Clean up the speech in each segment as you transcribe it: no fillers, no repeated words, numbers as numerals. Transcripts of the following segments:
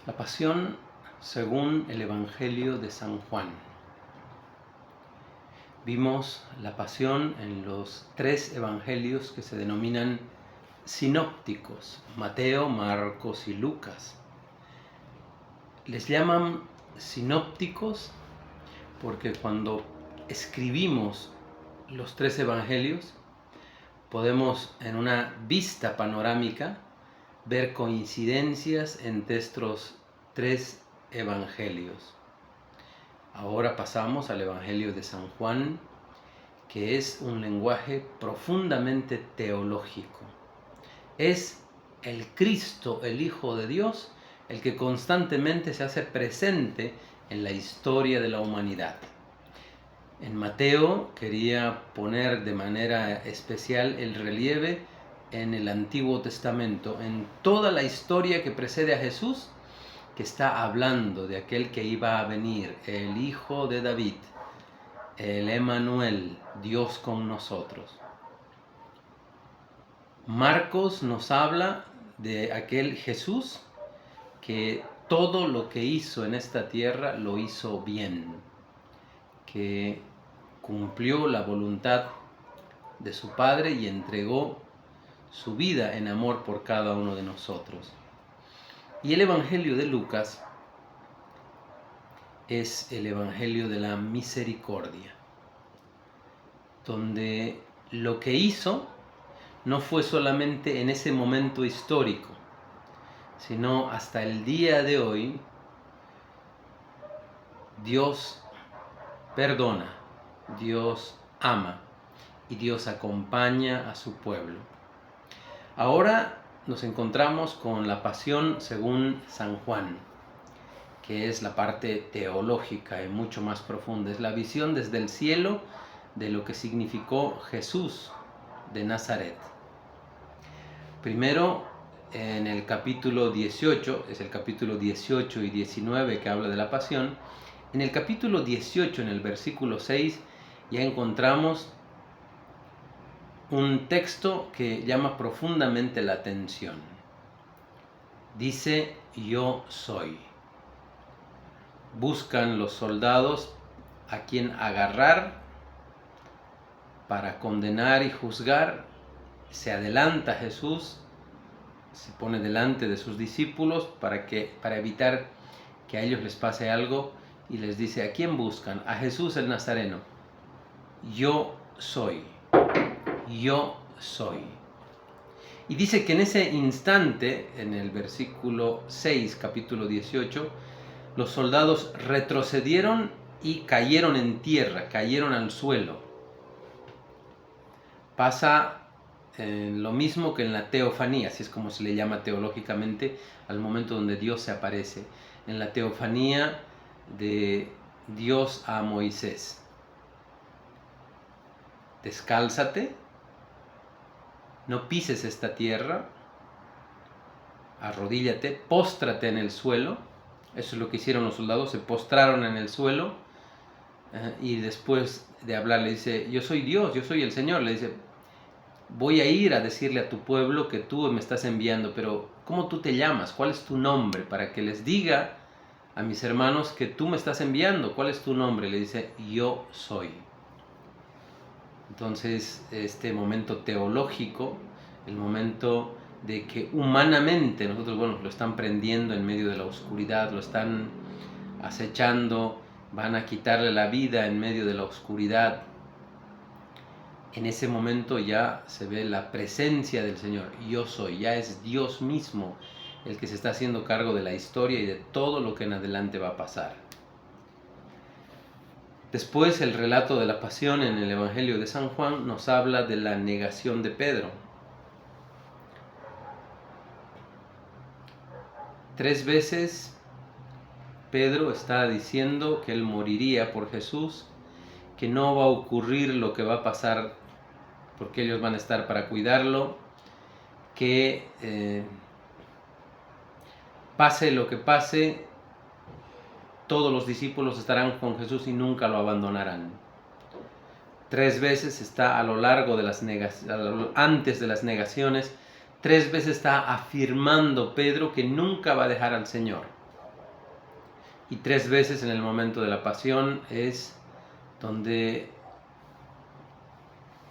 La Pasión según el Evangelio de San Juan. Vimos la Pasión en los tres evangelios que se denominan sinópticos: Mateo, Marcos y Lucas. Les llaman sinópticos porque cuando escribimos los tres evangelios podemos, en una vista panorámica, ver coincidencias entre estos tres evangelios. Ahora pasamos al Evangelio de San Juan, que es un lenguaje profundamente teológico. Es el Cristo, el Hijo de Dios, el que constantemente se hace presente en la historia de la humanidad. En Mateo quería poner de manera especial el relieve en el Antiguo Testamento, en toda la historia que precede a Jesús, que está hablando de aquel que iba a venir, el Hijo de David, el Emmanuel, Dios con nosotros. Marcos nos habla de aquel Jesús que todo lo que hizo en esta tierra lo hizo bien, que cumplió la voluntad de su Padre y entregó su vida en amor por cada uno de nosotros. Y el Evangelio de Lucas es el Evangelio de la misericordia, donde lo que hizo no fue solamente en ese momento histórico, sino hasta el día de hoy. Dios perdona, Dios ama y Dios acompaña a su pueblo. Ahora nos encontramos con la Pasión según San Juan, que es la parte teológica y mucho más profunda. Es la visión desde el cielo de lo que significó Jesús de Nazaret. Primero, en el capítulo 18, es el capítulo 18 y 19 que habla de la Pasión. En el capítulo 18, en el versículo 6, ya encontramos un texto que llama profundamente la atención. Dice: yo soy. Buscan los soldados a quien agarrar para condenar y juzgar. Se adelanta Jesús, se pone delante de sus discípulos para evitar que a ellos les pase algo, y les dice: ¿a quién buscan? A Jesús el Nazareno. Yo soy. Yo soy. Y dice que en ese instante, en el versículo 6, capítulo 18, los soldados retrocedieron y cayeron en tierra, cayeron al suelo. Pasa lo mismo que en la teofanía, así es como se le llama teológicamente al momento donde Dios se aparece. En la teofanía de Dios a Moisés: descálzate, no pises esta tierra, arrodíllate, póstrate en el suelo. Eso es lo que hicieron los soldados, se postraron en el suelo, y después de hablar le dice: yo soy Dios, yo soy el Señor. Le dice: voy a ir a decirle a tu pueblo que tú me estás enviando, pero ¿cómo tú te llamas? ¿Cuál es tu nombre? Para que les diga a mis hermanos que tú me estás enviando. ¿Cuál es tu nombre? Le dice: yo soy. Entonces, este momento teológico, el momento de que humanamente nosotros, lo están prendiendo en medio de la oscuridad, lo están acechando, van a quitarle la vida en medio de la oscuridad. En ese momento ya se ve la presencia del Señor. Yo soy, ya es Dios mismo el que se está haciendo cargo de la historia y de todo lo que en adelante va a pasar. Después, el relato de la Pasión en el Evangelio de San Juan nos habla de la negación de Pedro. 3 veces Pedro está diciendo que él moriría por Jesús, que no va a ocurrir lo que va a pasar porque ellos van a estar para cuidarlo, que pase lo que pase, todos los discípulos estarán con Jesús y nunca lo abandonarán. 3 veces está a lo largo de las antes de las negaciones, 3 veces está afirmando Pedro que nunca va a dejar al Señor. y 3 veces en el momento de la pasión es donde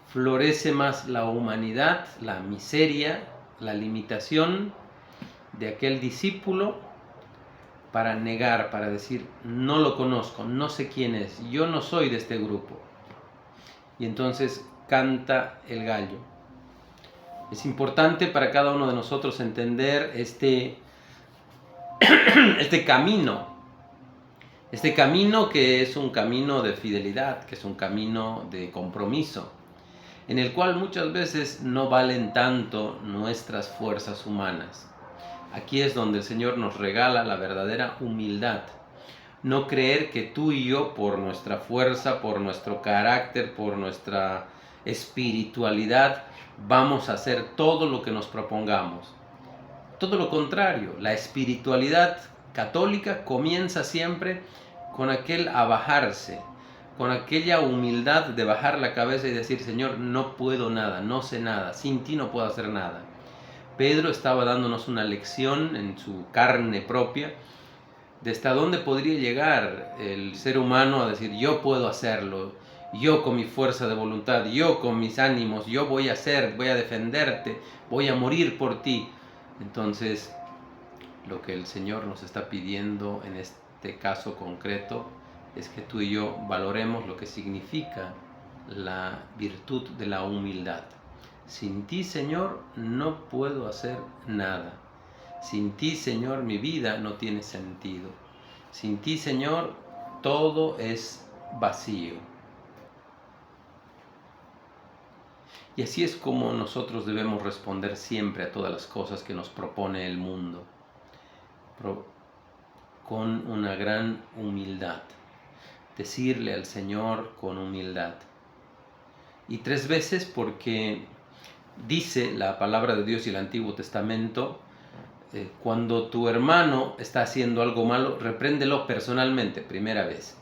florece más la humanidad, la miseria, la limitación de aquel discípulo para negar, para decir, no lo conozco, no sé quién es, yo no soy de este grupo. Y entonces canta el gallo. Es importante para cada uno de nosotros entender este camino que es un camino de fidelidad, que es un camino de compromiso, en el cual muchas veces no valen tanto nuestras fuerzas humanas. Aquí es donde el Señor nos regala la verdadera humildad. No creer que tú y yo, por nuestra fuerza, por nuestro carácter, por nuestra espiritualidad, vamos a hacer todo lo que nos propongamos. Todo lo contrario, la espiritualidad católica comienza siempre con aquel abajarse, con aquella humildad de bajar la cabeza y decir, Señor, no puedo nada, no sé nada, sin ti no puedo hacer nada. Pedro estaba dándonos una lección en su carne propia de hasta dónde podría llegar el ser humano a decir, yo puedo hacerlo, yo con mi fuerza de voluntad, yo con mis ánimos, yo voy a hacer, voy a defenderte, voy a morir por ti. Entonces, lo que el Señor nos está pidiendo en este caso concreto es que tú y yo valoremos lo que significa la virtud de la humildad. Sin ti, Señor, no puedo hacer nada. Sin ti, Señor, mi vida no tiene sentido. Sin ti, Señor, todo es vacío. Y así es como nosotros debemos responder siempre a todas las cosas que nos propone el mundo, con una gran humildad. Decirle al Señor con humildad. Y 3 veces porque dice la palabra de Dios y el Antiguo Testamento, cuando tu hermano está haciendo algo malo, repréndelo personalmente, primera vez.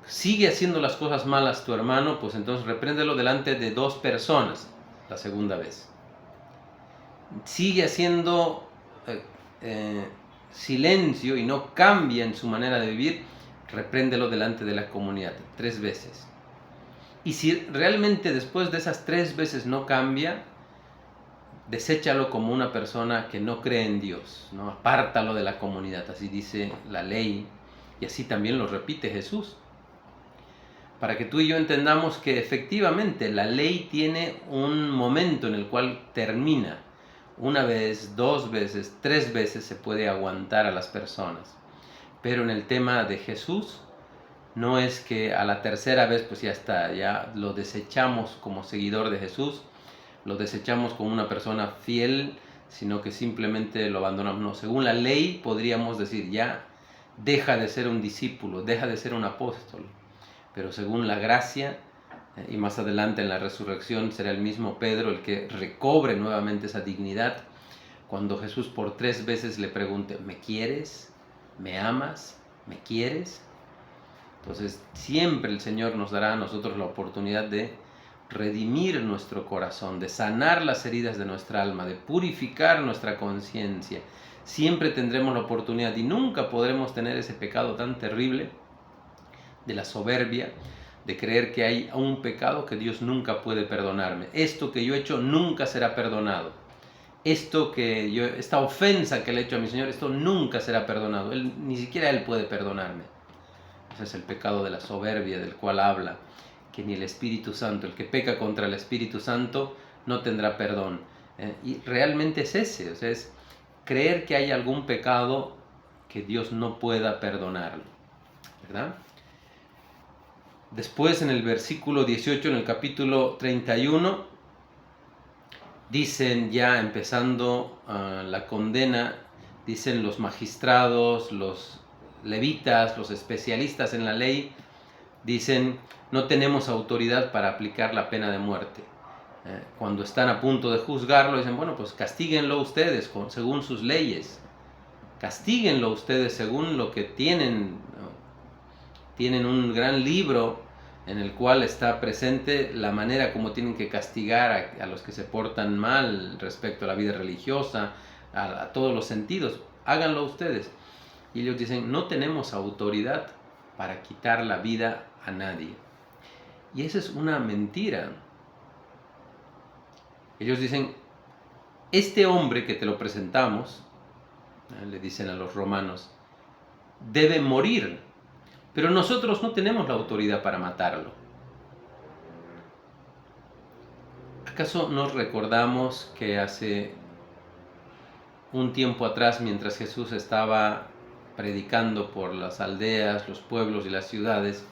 Sigue haciendo las cosas malas tu hermano, pues entonces repréndelo delante de 2 personas, la segunda vez. Sigue haciendo silencio y no cambia en su manera de vivir, repréndelo delante de la comunidad, 3 veces. Y si realmente después de esas 3 veces no cambia, deséchalo como una persona que no cree en Dios, ¿no? Apártalo de la comunidad, así dice la ley, y así también lo repite Jesús. Para que tú y yo entendamos que efectivamente la ley tiene un momento en el cual termina. 1 vez, 2 veces, 3 veces se puede aguantar a las personas. Pero en el tema de Jesús, no es que a la 3ª vez pues ya está, ya lo desechamos como seguidor de Jesús, lo desechamos como una persona fiel, sino que simplemente lo abandonamos. No, según la ley podríamos decir ya deja de ser un discípulo, deja de ser un apóstol. Pero según la gracia, y más adelante en la resurrección será el mismo Pedro el que recobre nuevamente esa dignidad, cuando Jesús por 3 veces le pregunte, ¿me quieres? ¿Me amas? ¿Me quieres? Entonces siempre el Señor nos dará a nosotros la oportunidad de redimir nuestro corazón, de sanar las heridas de nuestra alma, de purificar nuestra conciencia. Siempre tendremos la oportunidad y nunca podremos tener ese pecado tan terrible de la soberbia, de creer que hay un pecado que Dios nunca puede perdonarme. Esto que yo he hecho nunca será perdonado. Esta ofensa que le he hecho a mi Señor, esto nunca será perdonado. Ni siquiera Él puede perdonarme. Ese es el pecado de la soberbia del cual habla, que ni el Espíritu Santo, el que peca contra el Espíritu Santo, no tendrá perdón. Y realmente es ese, o sea, es creer que hay algún pecado que Dios no pueda perdonarlo, ¿verdad? Después en el versículo 18, en el capítulo 31, dicen ya empezando la condena, dicen los magistrados, los levitas, los especialistas en la ley, dicen no tenemos autoridad para aplicar la pena de muerte. Cuando están a punto de juzgarlo, dicen, bueno, pues castíguenlo ustedes según sus leyes, castíguenlo ustedes según lo que tienen. Tienen un gran libro en el cual está presente la manera como tienen que castigar a los que se portan mal respecto a la vida religiosa, a todos los sentidos. Háganlo ustedes. Y ellos dicen, no tenemos autoridad para quitar la vida a nadie. Y esa es una mentira. Ellos dicen, este hombre que te lo presentamos, le dicen a los romanos, debe morir, pero nosotros no tenemos la autoridad para matarlo. ¿Acaso nos recordamos que hace un tiempo atrás, mientras Jesús estaba predicando por las aldeas, los pueblos y las ciudades,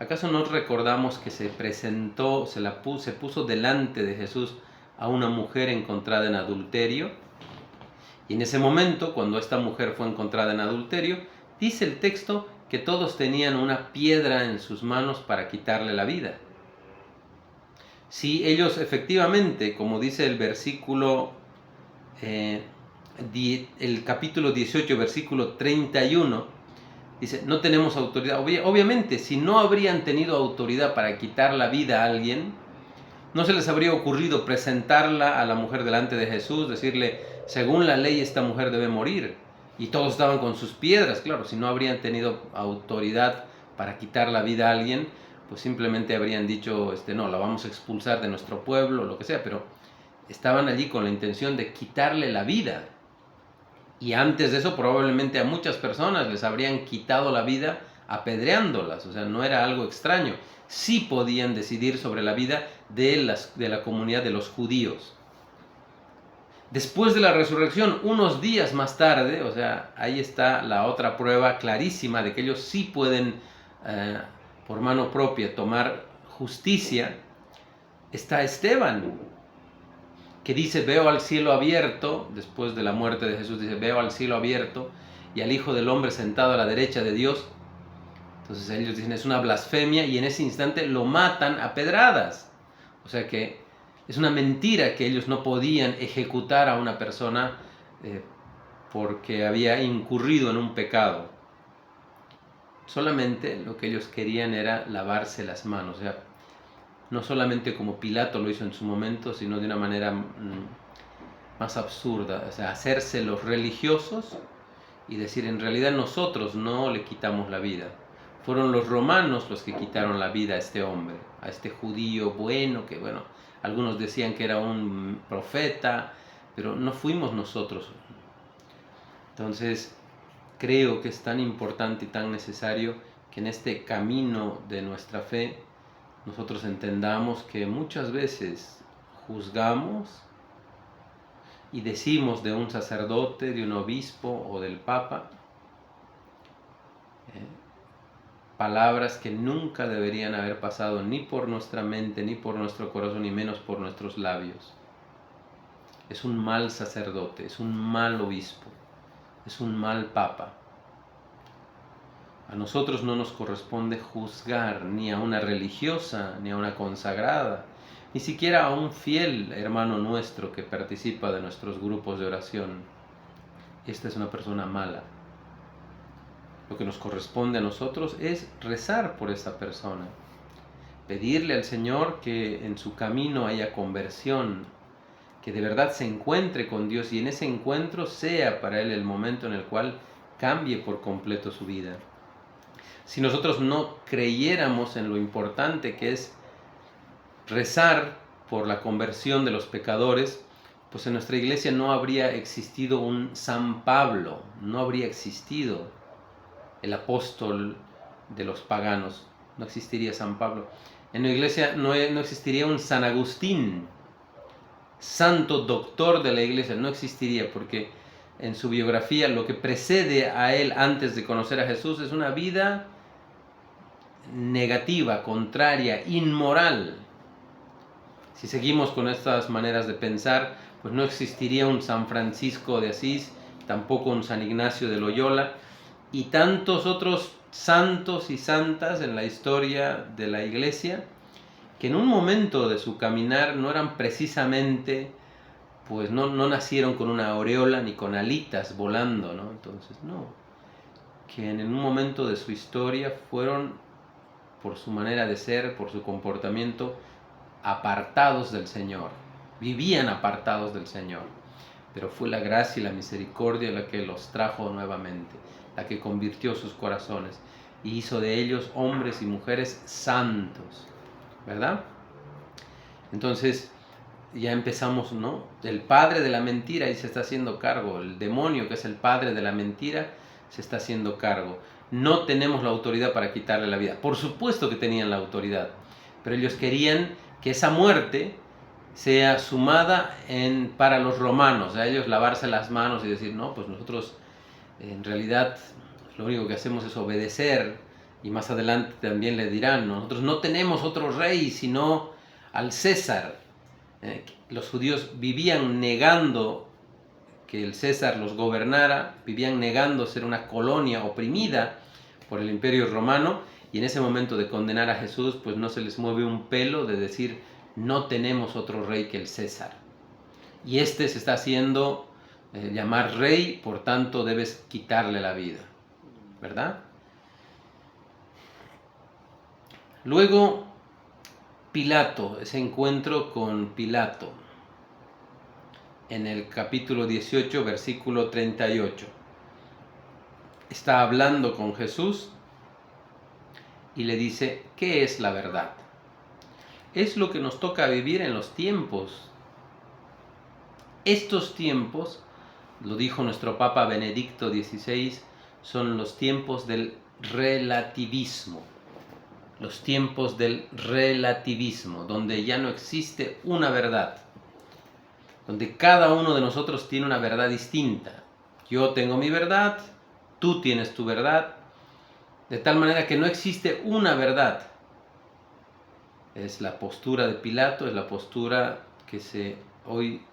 acaso nos recordamos que se presentó, se puso delante de Jesús a una mujer encontrada en adulterio? Y en ese momento, cuando esta mujer fue encontrada en adulterio, dice el texto que todos tenían una piedra en sus manos para quitarle la vida. Si ellos efectivamente, como dice el versículo, el capítulo 18, versículo 31, dice, no tenemos autoridad. Obviamente, si no habrían tenido autoridad para quitar la vida a alguien, no se les habría ocurrido presentarla a la mujer delante de Jesús, decirle, según la ley esta mujer debe morir. Y todos estaban con sus piedras, claro, si no habrían tenido autoridad para quitar la vida a alguien, pues simplemente habrían dicho, no, la vamos a expulsar de nuestro pueblo, lo que sea, pero estaban allí con la intención de quitarle la vida. Y antes de eso probablemente a muchas personas les habrían quitado la vida apedreándolas, o sea, no era algo extraño. Sí podían decidir sobre la vida de la comunidad de los judíos. Después de la resurrección, unos días más tarde, o sea, ahí está la otra prueba clarísima de que ellos sí pueden por mano propia tomar justicia, está Esteban, que dice, veo al cielo abierto, después de la muerte de Jesús, dice, veo al cielo abierto y al Hijo del Hombre sentado a la derecha de Dios. Entonces ellos dicen, es una blasfemia, y en ese instante lo matan a pedradas. O sea que es una mentira que ellos no podían ejecutar a una persona porque había incurrido en un pecado. Solamente lo que ellos querían era lavarse las manos. O sea, no solamente como Pilato lo hizo en su momento, sino de una manera más absurda. O sea, hacerse los religiosos y decir, en realidad nosotros no le quitamos la vida. Fueron los romanos los que quitaron la vida a este hombre, a este judío bueno, que bueno, algunos decían que era un profeta, pero no fuimos nosotros. Entonces, creo que es tan importante y tan necesario que en este camino de nuestra fe nosotros entendamos que muchas veces juzgamos y decimos de un sacerdote, de un obispo o del papa palabras que nunca deberían haber pasado ni por nuestra mente, ni por nuestro corazón, ni menos por nuestros labios. Es un mal sacerdote, es un mal obispo, es un mal papa. A nosotros no nos corresponde juzgar ni a una religiosa, ni a una consagrada, ni siquiera a un fiel hermano nuestro que participa de nuestros grupos de oración. Esta es una persona mala. Lo que nos corresponde a nosotros es rezar por esa persona, pedirle al Señor que en su camino haya conversión, que de verdad se encuentre con Dios y en ese encuentro sea para él el momento en el cual cambie por completo su vida. Si nosotros no creyéramos en lo importante que es rezar por la conversión de los pecadores, pues en nuestra iglesia no habría existido un San Pablo, no habría existido el apóstol de los paganos, no existiría San Pablo. En la iglesia no existiría un San Agustín, santo doctor de la iglesia, no existiría, porque en su biografía lo que precede a él antes de conocer a Jesús es una vida negativa, contraria, inmoral. Si seguimos con estas maneras de pensar, pues no existiría un San Francisco de Asís, tampoco un San Ignacio de Loyola, y tantos otros santos y santas en la historia de la iglesia, que en un momento de su caminar no eran precisamente, pues no nacieron con una aureola ni con alitas volando, ¿no? Entonces, no, que en un momento de su historia fueron, por su manera de ser, por su comportamiento, apartados del Señor, vivían apartados del Señor. pero fue la gracia y la misericordia la que los trajo nuevamente, la que convirtió sus corazones y hizo de ellos hombres y mujeres santos, ¿verdad? Entonces ya empezamos, ¿no? El padre de la mentira y se está haciendo cargo, el demonio que es el padre de la mentira se está haciendo cargo. No tenemos la autoridad para quitarle la vida. Por supuesto que tenían la autoridad, pero ellos querían que esa muerte sea sumada para los romanos, a ellos lavarse las manos y decir, no, pues nosotros en realidad lo único que hacemos es obedecer, y más adelante también le dirán, nosotros no tenemos otro rey sino al César. Los judíos vivían negando que el César los gobernara, vivían negando ser una colonia oprimida por el imperio romano, y en ese momento de condenar a Jesús, pues no se les mueve un pelo de decir, no tenemos otro rey que el César. Y este se está haciendo llamar rey, por tanto debes quitarle la vida, ¿verdad? Luego, Pilato, ese encuentro con Pilato, en el capítulo 18, versículo 38. Está hablando con Jesús y le dice, ¿qué es la verdad? Es lo que nos toca vivir en los tiempos. Estos tiempos, lo dijo nuestro Papa Benedicto XVI, son los tiempos del relativismo. Los tiempos del relativismo, donde ya no existe una verdad, donde cada uno de nosotros tiene una verdad distinta. Yo tengo mi verdad, tú tienes tu verdad, de tal manera que no existe una verdad. Es la postura de Pilato, es la postura que hoy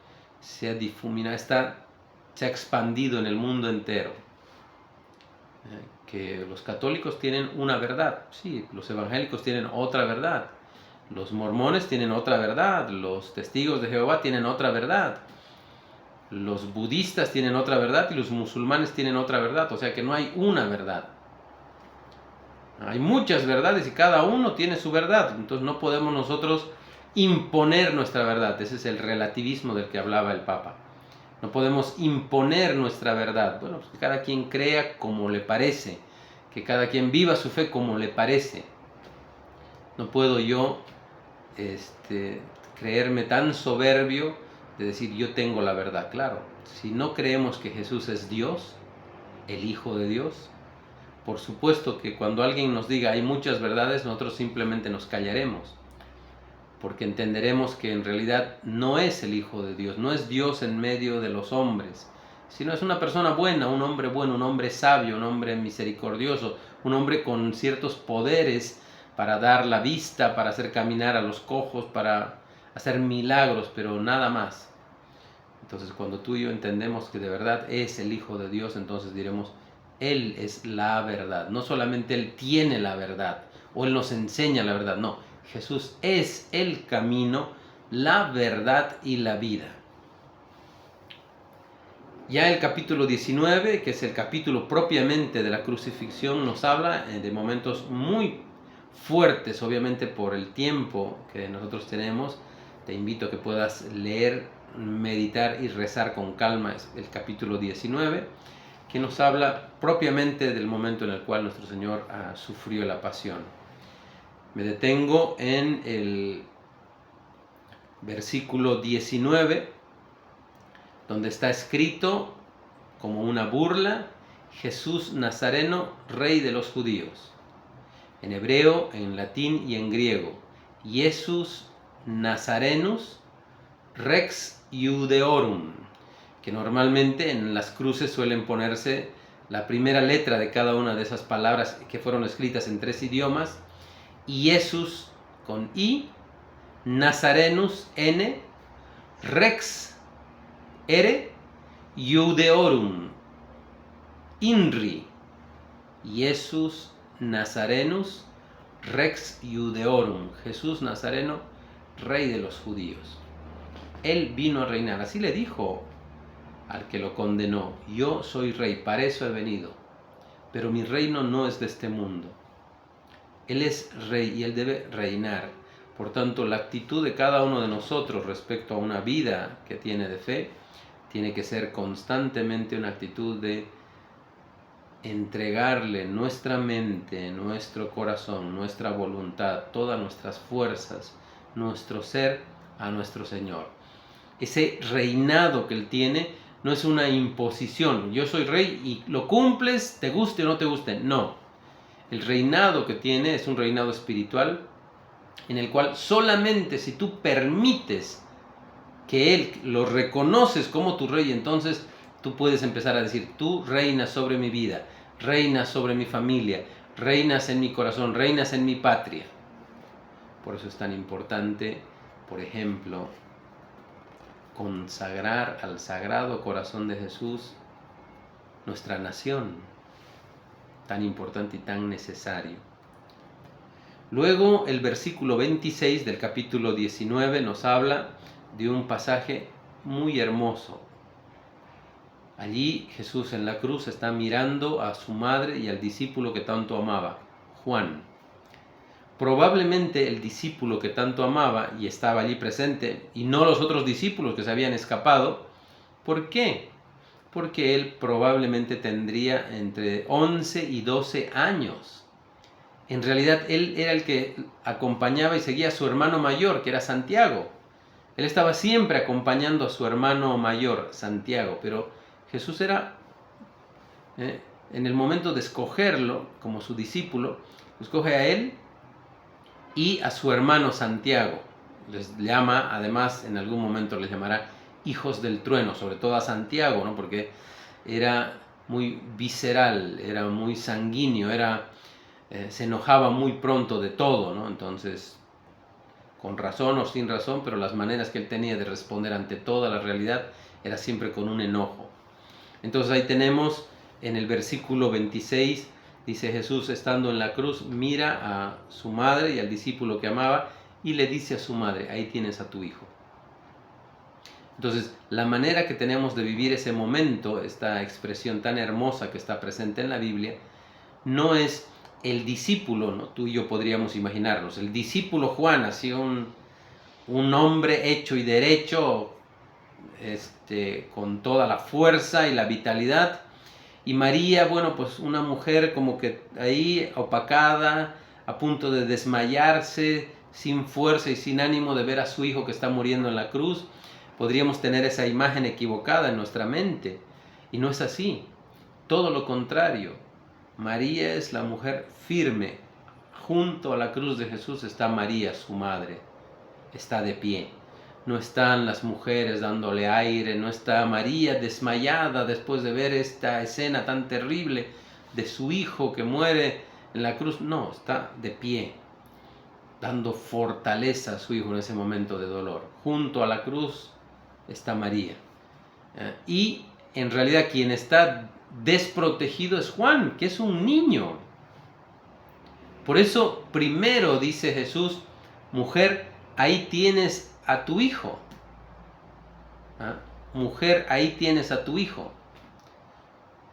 se ha difuminado, se ha expandido en el mundo entero. Que los católicos tienen una verdad, sí, los evangélicos tienen otra verdad, los mormones tienen otra verdad, los testigos de Jehová tienen otra verdad, los budistas tienen otra verdad y los musulmanes tienen otra verdad, o sea que no hay una verdad. Hay muchas verdades y cada uno tiene su verdad, entonces no podemos nosotros imponer nuestra verdad. Ese es el relativismo del que hablaba el Papa. No podemos imponer nuestra verdad. Bueno, pues que cada quien crea como le parece, que cada quien viva su fe como le parece. No puedo yo creerme tan soberbio de decir yo tengo la verdad. Claro, si no creemos que Jesús es Dios, el Hijo de Dios, por supuesto que cuando alguien nos diga hay muchas verdades, nosotros simplemente nos callaremos, porque entenderemos que en realidad no es el Hijo de Dios, no es Dios en medio de los hombres, sino es una persona buena, un hombre sabio, un hombre misericordioso, un hombre con ciertos poderes para dar la vista, para hacer caminar a los cojos, para hacer milagros, pero nada más. Entonces cuando tú y yo entendemos que de verdad es el Hijo de Dios, entonces diremos, Él es la verdad. No solamente Él tiene la verdad o Él nos enseña la verdad, no. Jesús es el camino, la verdad y la vida. Ya el capítulo 19, que es el capítulo propiamente de la crucifixión, nos habla de momentos muy fuertes, obviamente por el tiempo que nosotros tenemos. Te invito a que puedas leer, meditar y rezar con calma el capítulo 19, que nos habla propiamente del momento en el cual nuestro Señor sufrió la pasión. Me detengo en el versículo 19, donde está escrito como una burla, Jesús Nazareno, Rey de los judíos. En hebreo, en latín y en griego. Jesús Nazarenus Rex Iudeorum, que normalmente en las cruces suelen ponerse la primera letra de cada una de esas palabras que fueron escritas en 3 idiomas, y Jesús con I, Nazarenus N, Rex R, Iudeorum INRI, Jesús Nazarenus Rex Iudeorum, Jesús Nazareno, Rey de los judíos. Él vino a reinar, así le dijo al que lo condenó, yo soy rey, para eso he venido, pero mi reino no es de este mundo. Él es rey y Él debe reinar. Por tanto, la actitud de cada uno de nosotros respecto a una vida que tiene de fe tiene que ser constantemente una actitud de entregarle nuestra mente, nuestro corazón, nuestra voluntad, todas nuestras fuerzas, nuestro ser a nuestro Señor. Ese reinado que Él tiene no es una imposición. Yo soy rey y lo cumples, te guste o no te guste. No. El reinado que tiene es un reinado espiritual en el cual solamente si tú permites que Él lo reconoces como tu rey, entonces tú puedes empezar a decir, tú reinas sobre mi vida, reinas sobre mi familia, reinas en mi corazón, reinas en mi patria. Por eso es tan importante, por ejemplo, consagrar al Sagrado Corazón de Jesús nuestra nación, tan importante y tan necesario. Luego el versículo 26 del capítulo 19 nos habla de un pasaje muy hermoso. Allí Jesús en la cruz está mirando a su madre y al discípulo que tanto amaba, Juan. Probablemente el discípulo que tanto amaba y estaba allí presente, y no los otros discípulos que se habían escapado. ¿Por qué? Porque él probablemente tendría entre 11 y 12 años. En realidad él era el que acompañaba y seguía a su hermano mayor, que era Santiago. Él estaba siempre acompañando a su hermano mayor, Santiago, pero Jesús era, en el momento de escogerlo como su discípulo, escoge a él y a su hermano Santiago. Les llama, además, en algún momento les llamará hijos del trueno, sobre todo a Santiago, ¿no? Porque era muy visceral, era muy sanguíneo, se enojaba muy pronto de todo, ¿no? Entonces, con razón o sin razón, pero las maneras que él tenía de responder ante toda la realidad era siempre con un enojo. Entonces ahí tenemos en el versículo 26, dice Jesús estando en la cruz, mira a su madre y al discípulo que amaba y le dice a su madre, ahí tienes a tu hijo. Entonces la manera que tenemos de vivir ese momento, esta expresión tan hermosa que está presente en la Biblia, no es el discípulo, ¿no? Tú y yo podríamos imaginarnos, el discípulo Juan, así un hombre hecho y derecho, con toda la fuerza y la vitalidad, y María, bueno, pues una mujer como que ahí opacada, a punto de desmayarse, sin fuerza y sin ánimo de ver a su hijo que está muriendo en la cruz. Podríamos tener esa imagen equivocada en nuestra mente, y no es así, todo lo contrario. María es la mujer firme. Junto a la cruz de Jesús está María, su madre, está de pie. No están las mujeres dándole aire, no está María desmayada después de ver esta escena tan terrible de su hijo que muere en la cruz. No, está de pie, dando fortaleza a su hijo en ese momento de dolor. Junto a la cruz está María. Y en realidad quien está desprotegido es Juan, que es un niño. Por eso primero dice Jesús, mujer, ahí tienes a tu hijo. Mujer, ahí tienes a tu hijo.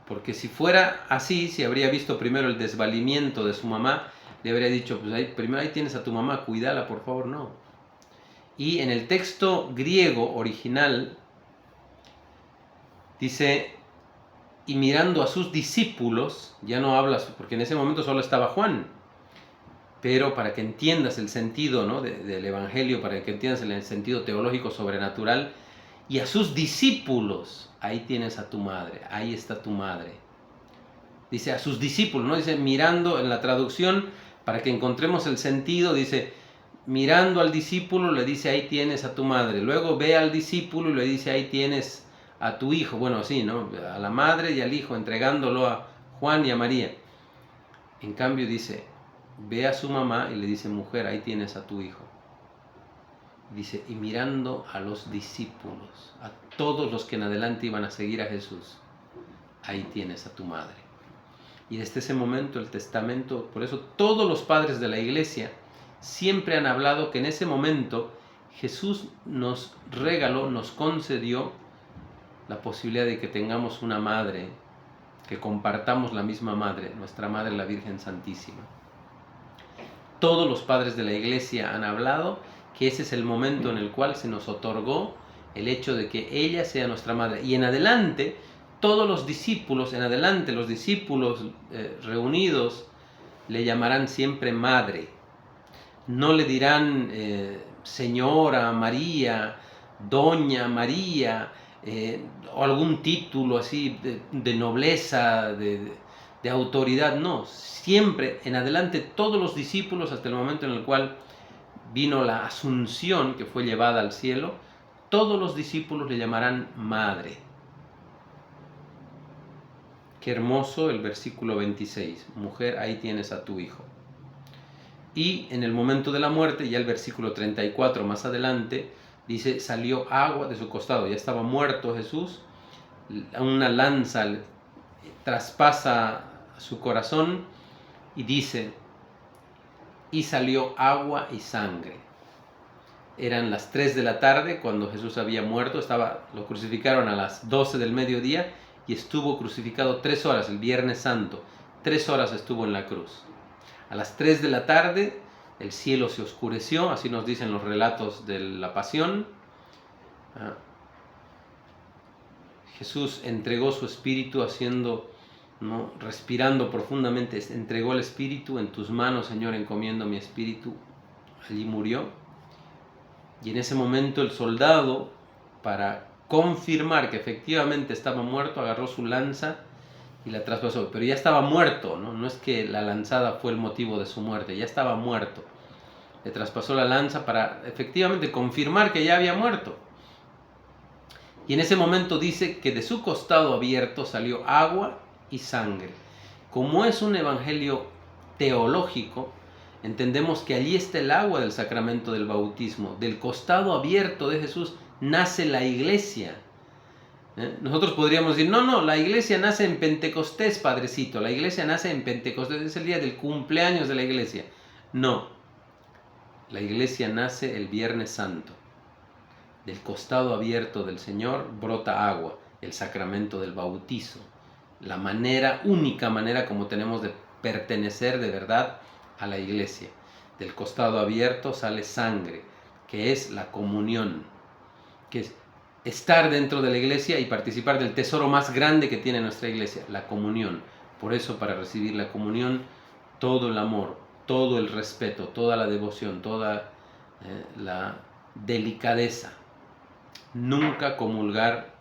Porque si fuera así, si habría visto primero el desvalimiento de su mamá, le habría dicho, pues primero ahí tienes a tu mamá, cuídala por favor. No. Y en el texto griego original dice, y mirando a sus discípulos, ya no habla, porque en ese momento solo estaba Juan, pero para que entiendas el sentido, ¿no? del Evangelio, para que entiendas el sentido teológico sobrenatural, y a sus discípulos, ahí tienes a tu madre, ahí está tu madre. Dice a sus discípulos, no dice mirando en la traducción, para que encontremos el sentido, dice mirando al discípulo, le dice ahí tienes a tu madre. Luego ve al discípulo y le dice ahí tienes a tu hijo. Bueno, así, ¿no? A la madre y al hijo, entregándolo a Juan y a María. En cambio dice, ve a su mamá y le dice, mujer, ahí tienes a tu hijo. Dice, y mirando a los discípulos, a todos los que en adelante iban a seguir a Jesús, ahí tienes a tu madre. Y desde ese momento el testamento, por eso todos los padres de la iglesia siempre han hablado que en ese momento Jesús nos regaló, nos concedió la posibilidad de que tengamos una madre, que compartamos la misma madre, nuestra Madre la Virgen Santísima. Todos los padres de la iglesia han hablado que ese es el momento en el cual se nos otorgó el hecho de que ella sea nuestra madre. Y en adelante, todos los discípulos, los discípulos reunidos, le llamarán siempre madre. No le dirán señora María, doña María, o algún título así de nobleza, de autoridad. No, siempre en adelante todos los discípulos, hasta el momento en el cual vino la asunción, que fue llevada al cielo, todos los discípulos le llamarán madre. Qué hermoso el versículo 26. Mujer, ahí tienes a tu hijo. Y en el momento de la muerte, ya el versículo 34 más adelante, dice, salió agua de su costado. Ya estaba muerto Jesús. Una lanza traspasa su corazón y dice, y salió agua y sangre. Eran las 3 de la tarde cuando Jesús había muerto. Lo crucificaron a las 12 del mediodía y estuvo crucificado 3 horas, el Viernes Santo. 3 horas estuvo en la cruz. A las 3 de la tarde el cielo se oscureció, así nos dicen los relatos de la pasión. Jesús entregó su espíritu respirando profundamente, entregó el espíritu. En tus manos, Señor, encomiendo mi espíritu. Allí murió. Y en ese momento el soldado, para confirmar que efectivamente estaba muerto, agarró su lanza y la traspasó. Pero ya estaba muerto, ¿no? No es que la lanzada fue el motivo de su muerte, ya estaba muerto. Le traspasó la lanza para efectivamente confirmar que ya había muerto. Y en ese momento dice que de su costado abierto salió agua y sangre. Como es un evangelio teológico, entendemos que allí está el agua del sacramento del bautismo. Del costado abierto de Jesús nace la iglesia. Nosotros podríamos decir, no, la iglesia nace en Pentecostés, Padrecito. La iglesia nace en Pentecostés, es el día del cumpleaños de la iglesia. No, la iglesia nace el Viernes Santo. Del costado abierto del Señor brota agua, el sacramento del bautizo. La única manera como tenemos de pertenecer de verdad a la iglesia. Del costado abierto sale sangre, que es la comunión, que es estar dentro de la iglesia y participar del tesoro más grande que tiene nuestra iglesia, la comunión. Por eso, para recibir la comunión, todo el amor, todo el respeto, toda la devoción, toda la delicadeza. Nunca comulgar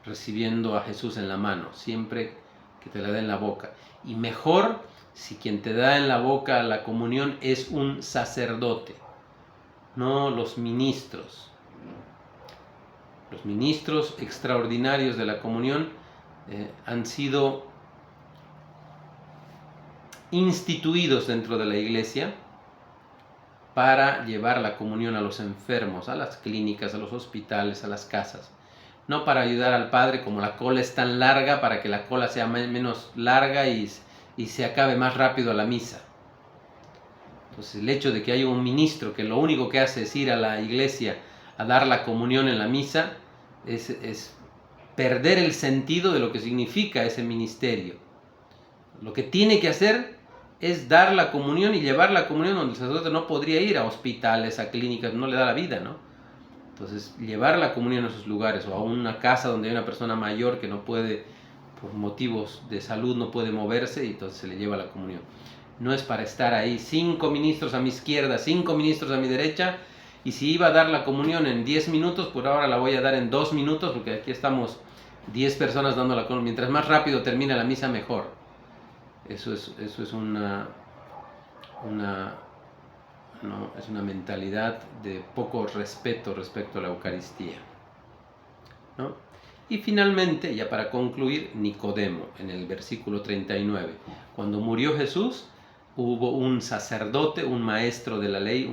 recibiendo a Jesús en la mano, siempre que te la dé en la boca. Y mejor si quien te da en la boca la comunión es un sacerdote, no los ministros. Los ministros extraordinarios de la comunión han sido instituidos dentro de la iglesia para llevar la comunión a los enfermos, a las clínicas, a los hospitales, a las casas. No para ayudar al Padre, como la cola es tan larga, para que la cola sea menos larga y se acabe más rápido la misa. Entonces el hecho de que haya un ministro que lo único que hace es ir a la iglesia a dar la comunión en la misa es perder el sentido de lo que significa ese ministerio. Lo que tiene que hacer es dar la comunión y llevar la comunión donde el sacerdote no podría ir, a hospitales, a clínicas, no le da la vida, ¿no? Entonces, llevar la comunión a esos lugares, o a una casa donde hay una persona mayor que no puede, por motivos de salud, no puede moverse, y entonces se le lleva la comunión. No es para estar ahí 5 ministros a mi izquierda, 5 ministros a mi derecha, y si iba a dar la comunión en 10 minutos, pues ahora la voy a dar en 2 minutos, porque aquí estamos 10 personas dando la comunión. Mientras más rápido termine la misa, mejor. Eso es una mentalidad de poco respeto respecto a la Eucaristía, ¿no? Y finalmente, ya para concluir, Nicodemo, en el versículo 39. Cuando murió Jesús, hubo un sacerdote, un maestro de la ley,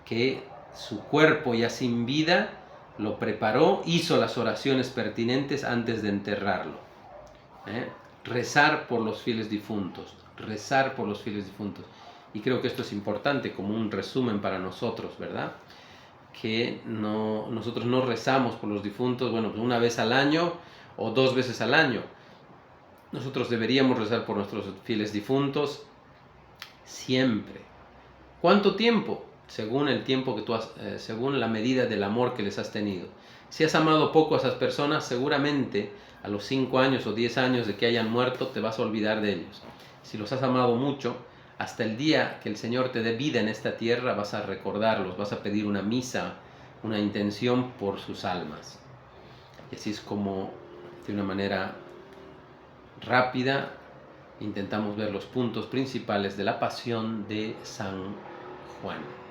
que su cuerpo ya sin vida lo preparó, hizo las oraciones pertinentes antes de enterrarlo. Rezar por los fieles difuntos, y creo que esto es importante como un resumen para nosotros, ¿verdad? Que nosotros no rezamos por los difuntos, bueno, una vez al año o 2 veces al año. Nosotros deberíamos rezar por nuestros fieles difuntos siempre. ¿Cuánto tiempo? según el tiempo que tú has, según la medida del amor que les has tenido. Si has amado poco a esas personas, seguramente a los 5 años o 10 años de que hayan muerto te vas a olvidar de ellos. Si los has amado mucho, hasta el día que el Señor te dé vida en esta tierra vas a recordarlos, vas a pedir una misa, una intención por sus almas. Y así es como, de una manera rápida, intentamos ver los puntos principales de la pasión de San Juan.